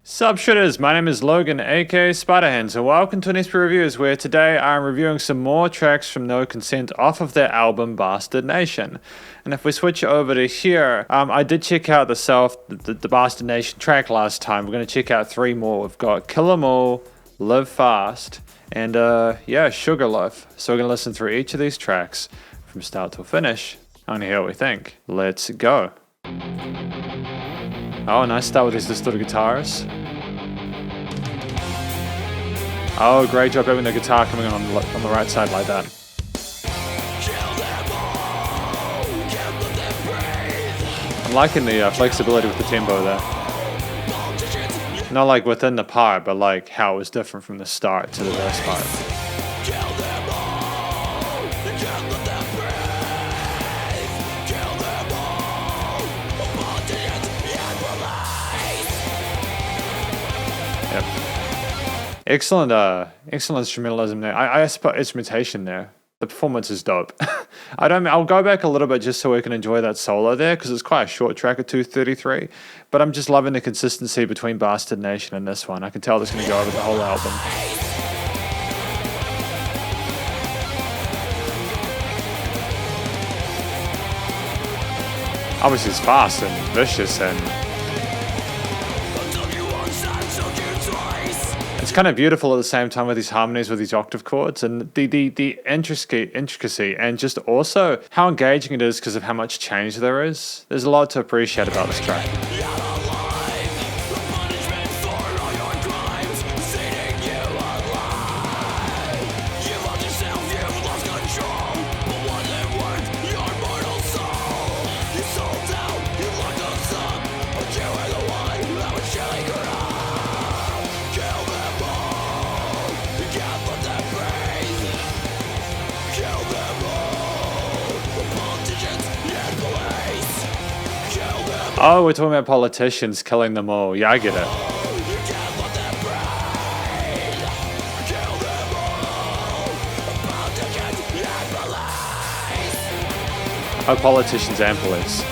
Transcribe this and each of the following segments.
Sup Shredders, my name is Logan, aka Spiderhands, and welcome to an SP Reviews, where today I'm reviewing some more tracks from No Consent off of their album Bastard Nation. And if we switch over to here, I did check out the Bastard Nation track last time. We're going to check out three more. We've got Kill 'Em All, Live Fast, and Sugarloaf. So we're going to listen through each of these tracks from start to finish. I want to hear what we think. Let's go. Oh, nice start with these distorted guitars. Oh, great job having the guitar coming on the right side like that. I'm liking the flexibility with the tempo there. Not like within the part, but like how it was different from the start to the verse part. Excellent instrumentalism there. I suppose instrumentation there. The performance is dope. I'll go back a little bit just so we can enjoy that solo there, because it's quite a short track at 2:33. But I'm just loving the consistency between Bastard Nation and this one. I can tell this is going to go over the whole album. Obviously it's fast and vicious and it's kind of beautiful at the same time with these harmonies with these octave chords and the intricacy and just also how engaging it is because of how much change there is. There's a lot to appreciate about this track. Oh, we're talking about politicians killing them all. Yeah, I get it. Oh, politicians and police.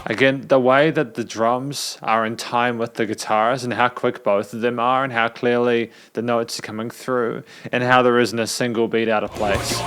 Again, the way that the drums are in time with the guitars and how quick both of them are and how clearly the notes are coming through and how there isn't a single beat out of place.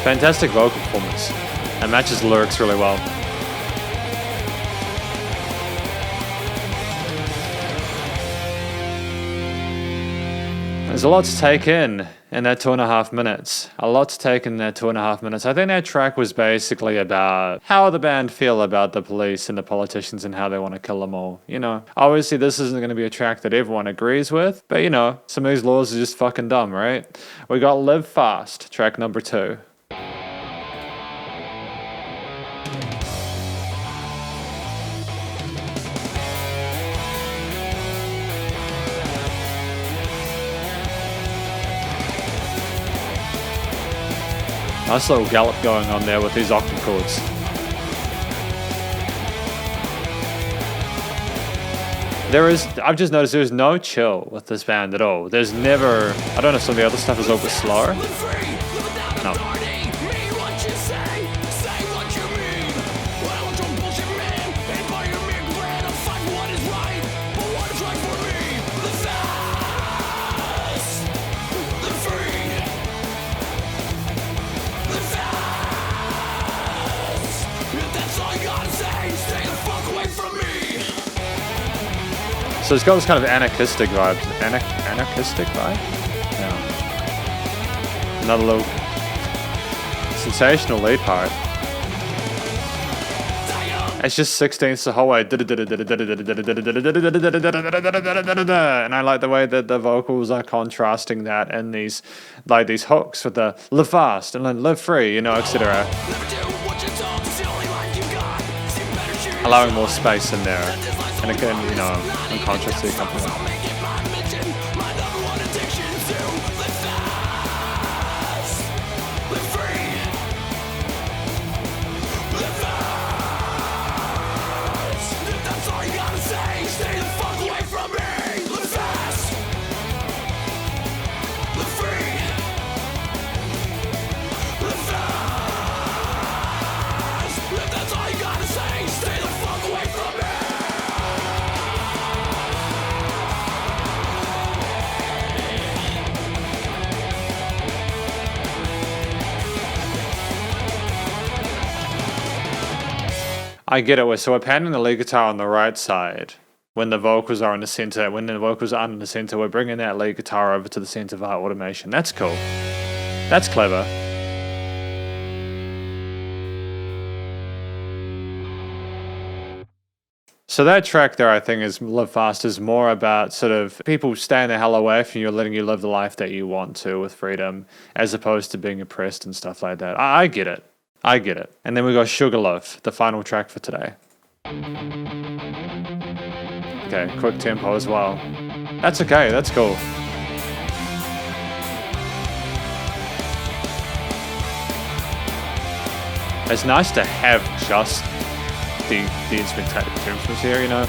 Fantastic vocal performance. It matches the lyrics really well. There's a lot to take in that 2.5 minutes. A lot to take in that 2.5 minutes. I think that track was basically about how the band feel about the police and the politicians and how they want to kill them all. You know, obviously this isn't going to be a track that everyone agrees with, but you know, some of these laws are just fucking dumb, right? We got Live Fast, track number 2. Nice little gallop going on there with these octave chords. I've just noticed there's no chill with this band at all. There's never, I don't know if some of the other stuff is a little bit slower. No. So it's got this kind of anarchistic vibe. Anarchistic vibe? Yeah. Another little... Some sensational lead part. It's just 16ths the whole way. And I like the way that the vocals are contrasting that and these hooks with the live fast and then live free, you know, etc. Allowing more space in there. And again, you know, in contrast to the accompaniment. I get it. So we're panning the lead guitar on the right side when the vocals are in the center. When the vocals aren't in the center, we're bringing that lead guitar over to the center via automation. That's cool. That's clever. So that track there, I think, is Live Fast, is more about sort of people staying the hell away from you, letting you live the life that you want to with freedom, as opposed to being oppressed and stuff like that. I get it. I get it. And then we got Sugarloaf, the final track for today. Okay, quick tempo as well. That's okay, that's cool. It's nice to have just the instruments here, you know.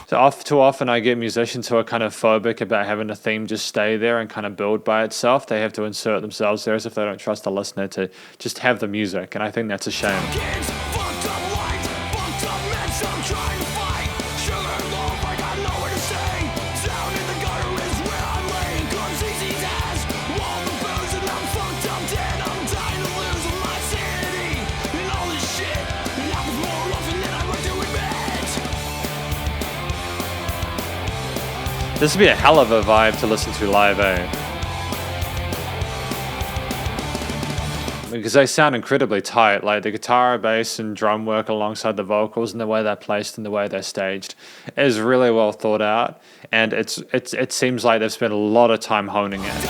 So too often I get musicians who are kind of phobic about having a theme just stay there and kind of build by itself. They have to insert themselves there as if they don't trust the listener to just have the music, and I think that's a shame. This would be a hell of a vibe to listen to live, eh? Because they sound incredibly tight, like the guitar, bass, and drum work alongside the vocals and the way they're placed and the way they're staged is really well thought out, and it seems like they've spent a lot of time honing it.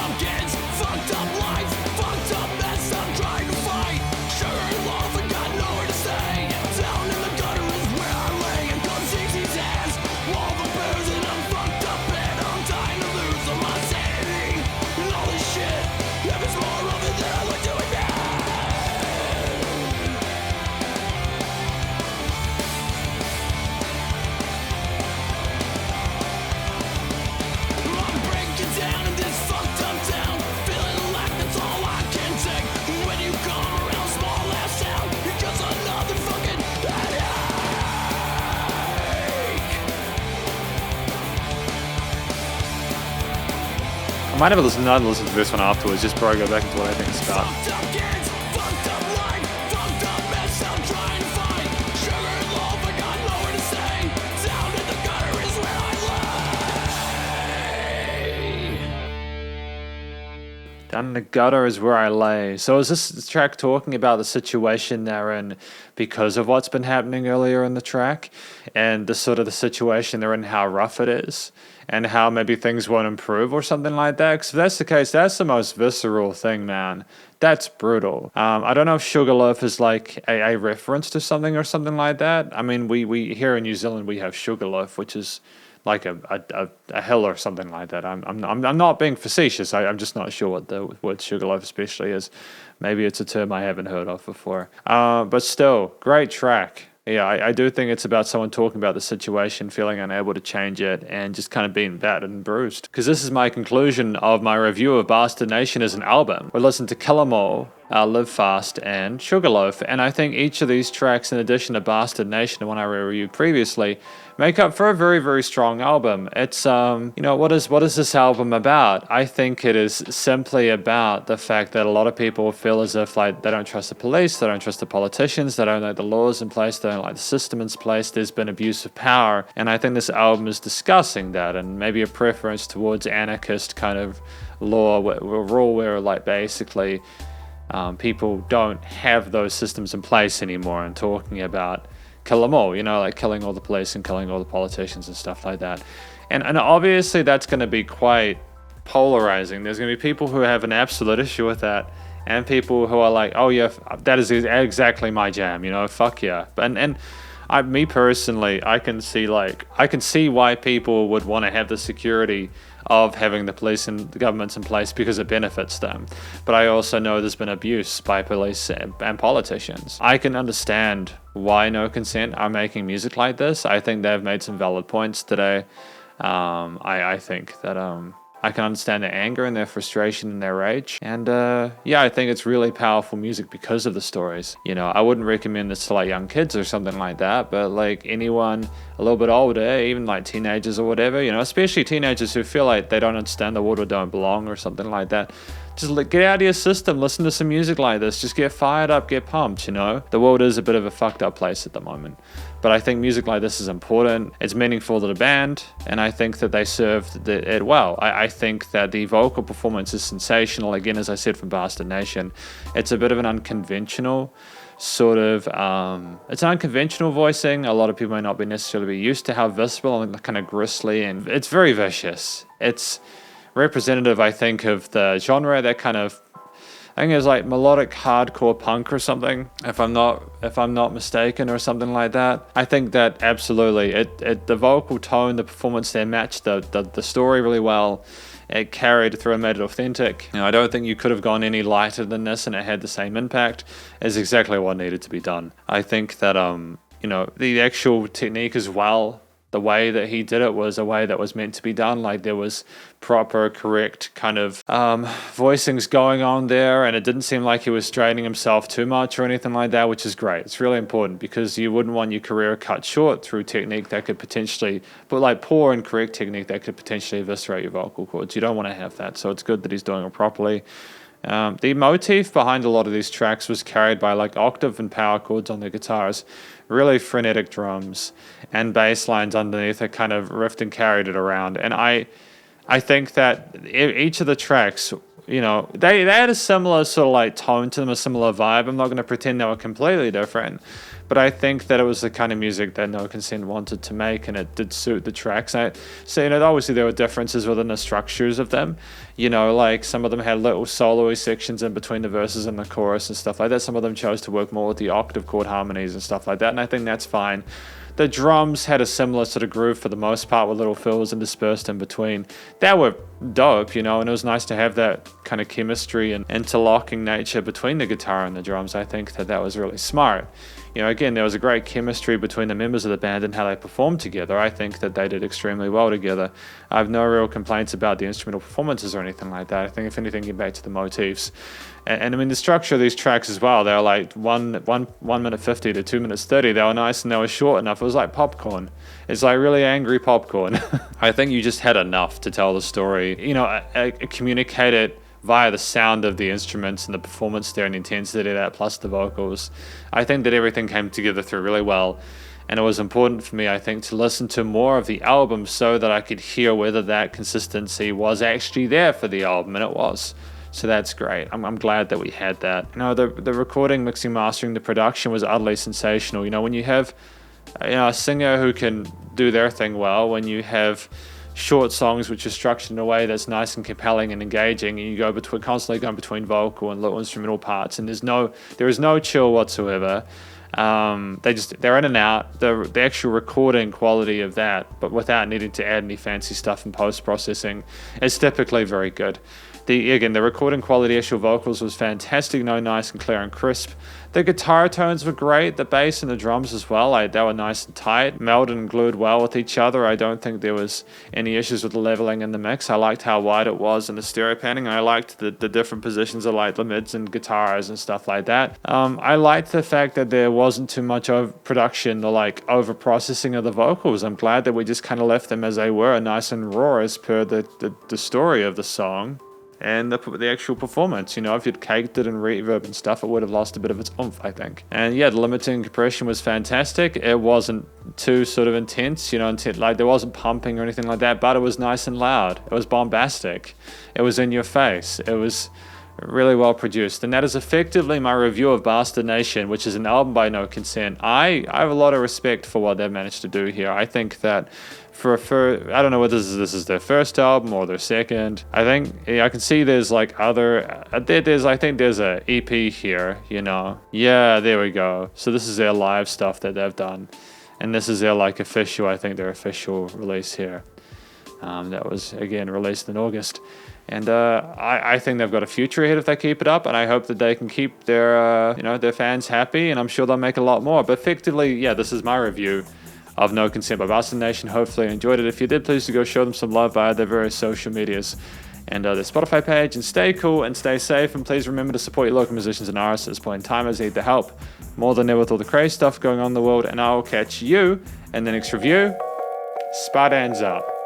I might have another listen to this one afterwards, just before I go back into what I think it's about. Down in the gutter is where I lay. So is this track talking about the situation they're in because of what's been happening earlier in the track, and the sort of the situation they're in, how rough it is, and how maybe things won't improve or something like that? Because if that's the case, that's the most visceral thing, man. That's brutal. I don't know if Sugarloaf is like a reference to something or something like that. I mean, we here in New Zealand we have Sugarloaf, which is like a hill or something like that. I'm not being facetious. I'm just not sure what the word Sugarloaf especially is. Maybe it's a term I haven't heard of before. But still, great track. Yeah, I do think it's about someone talking about the situation, feeling unable to change it, and just kind of being battered and bruised. Because this is my conclusion of my review of Bastard Nation as an album. We listened to Kill 'Em All, Live Fast, and Sugarloaf, and I think each of these tracks, in addition to Bastard Nation, the one I reviewed previously, make up for a very, very strong album. It's, you know, what is this album about? I think it is simply about the fact that a lot of people feel as if, like, they don't trust the police, they don't trust the politicians, they don't like the laws in place, they don't like the system in place, there's been abuse of power, and I think this album is discussing that, and maybe a preference towards anarchist kind of rule where like basically people don't have those systems in place anymore, and talking about kill them all, you know, like killing all the police and killing all the politicians and stuff like that. And obviously that's going to be quite polarizing. There's going to be people who have an absolute issue with that, and people who are like, oh yeah, that is exactly my jam, you know, fuck yeah. Me personally, I can see why people would want to have the security of having the police and the governments in place, because it benefits them. But I also know there's been abuse by police and politicians. I can understand why No Consent are making music like this. I think they've made some valid points today. I think that I can understand their anger and their frustration and their rage. And yeah, I think it's really powerful music because of the stories. You know, I wouldn't recommend this to like young kids or something like that, but like anyone a little bit older, even like teenagers or whatever, you know, especially teenagers who feel like they don't understand the world or don't belong or something like that. Just get out of your system, listen to some music like this, just get fired up, get pumped, you know. The world is a bit of a fucked up place at the moment. But I think music like this is important, it's meaningful to the band, and I think that they served it well. I think that the vocal performance is sensational, again, as I said, from Bastard Nation. It's a bit of an unconventional sort of, it's an unconventional voicing. A lot of people may not be necessarily used to how visceral and kind of gristly, and it's very vicious. It's representative, I think, of the genre, that kind of, I think it's like melodic hardcore punk or something, if I'm not mistaken, or something like that. I think that absolutely, the vocal tone, the performance there matched the story really well. It carried through and made it authentic. You know, I don't think you could have gone any lighter than this and it had the same impact. Is exactly what needed to be done. I think that you know, the actual technique as well, the way that he did it was a way that was meant to be done. Like there was proper, correct kind of voicings going on there, and it didn't seem like he was straining himself too much or anything like that, which is great. It's really important, because you wouldn't want your career cut short through technique that could potentially, but like poor and correct technique that could potentially eviscerate your vocal cords. You don't want to have that, so it's good that he's doing it properly. The motif behind a lot of these tracks was carried by like octave and power chords on the guitars, really frenetic drums, and bass lines underneath it kind of riffed and carried it around. And I think that each of the tracks, you know, they had a similar sort of like tone to them, a similar vibe. I'm not going to pretend they were completely different, but I think that it was the kind of music that No Consent wanted to make, and it did suit the tracks. So, you know, obviously there were differences within the structures of them. You know, like some of them had little solo-y sections in between the verses and the chorus and stuff like that. Some of them chose to work more with the octave chord harmonies and stuff like that, and I think that's fine. The drums had a similar sort of groove for the most part, with little fills interspersed in between. That were dope, you know, and it was nice to have that kind of chemistry and interlocking nature between the guitar and the drums. I think that was really smart. You know, again, there was a great chemistry between the members of the band and how they performed together. I think that they did extremely well together. I have no real complaints about the instrumental performances or anything like that. I think if anything, get back to the motifs. And I mean, the structure of these tracks as well, they were like 1 minute 50 to 2 minutes 30. They were nice and they were short enough. It was like popcorn. It's like really angry popcorn. I think you just had enough to tell the story. You know, communicate it via the sound of the instruments and the performance there and the intensity of that, plus the vocals. I think that everything came together through really well. And it was important for me, I think, to listen to more of the album so that I could hear whether that consistency was actually there for the album, and it was. So that's great. I'm glad that we had that. You know, the recording, mixing, mastering, the production was utterly sensational. You know, when you have, you know, a singer who can do their thing well, when you have short songs which are structured in a way that's nice and compelling and engaging, and you go constantly going between vocal and little instrumental parts, and there is no chill whatsoever. They're in and out. The actual recording quality of that, but without needing to add any fancy stuff in post-processing, is typically very good. The recording quality, actual vocals was fantastic, nice and clear and crisp. The guitar tones were great, the bass and the drums as well, they were nice and tight, melded and glued well with each other. I don't think there was any issues with the leveling in the mix. I liked how wide it was in the stereo panning. I liked the different positions of like the mids and guitars and stuff like that. I liked the fact that there wasn't too much production or like over processing of the vocals. I'm glad that we just kind of left them as they were, nice and raw as per the story of the song. and the actual performance. You know, if you'd caked it in reverb and stuff, it would have lost a bit of its oomph, I think. And yeah, the limiting compression was fantastic. It wasn't too sort of intense, you know, like there wasn't pumping or anything like that, but it was nice and loud. It was bombastic. It was in your face. It was really well produced. And that is effectively my review of Bastard Nation, which is an album by No Consent. I have a lot of respect for what they've managed to do here. I think that for I don't know whether this is their first album or their second. I think, yeah, I can see there's like other, I think there's a EP here, you know. Yeah, there we go. So this is their live stuff that they've done. And this is their like official, I think their official release here. That was, again, released in August. And I think they've got a future ahead if they keep it up, and I hope that they can keep their their fans happy, and I'm sure they'll make a lot more. But effectively, yeah, this is my review of No Consent by Bastard Nation. Hopefully you enjoyed it. If you did, please do go show them some love via their various social medias and their Spotify page, and stay cool and stay safe, and please remember to support your local musicians and artists at this point in time as they need the help more than ever with all the crazy stuff going on in the world. And I will catch you in the next review. Spiderhands Out.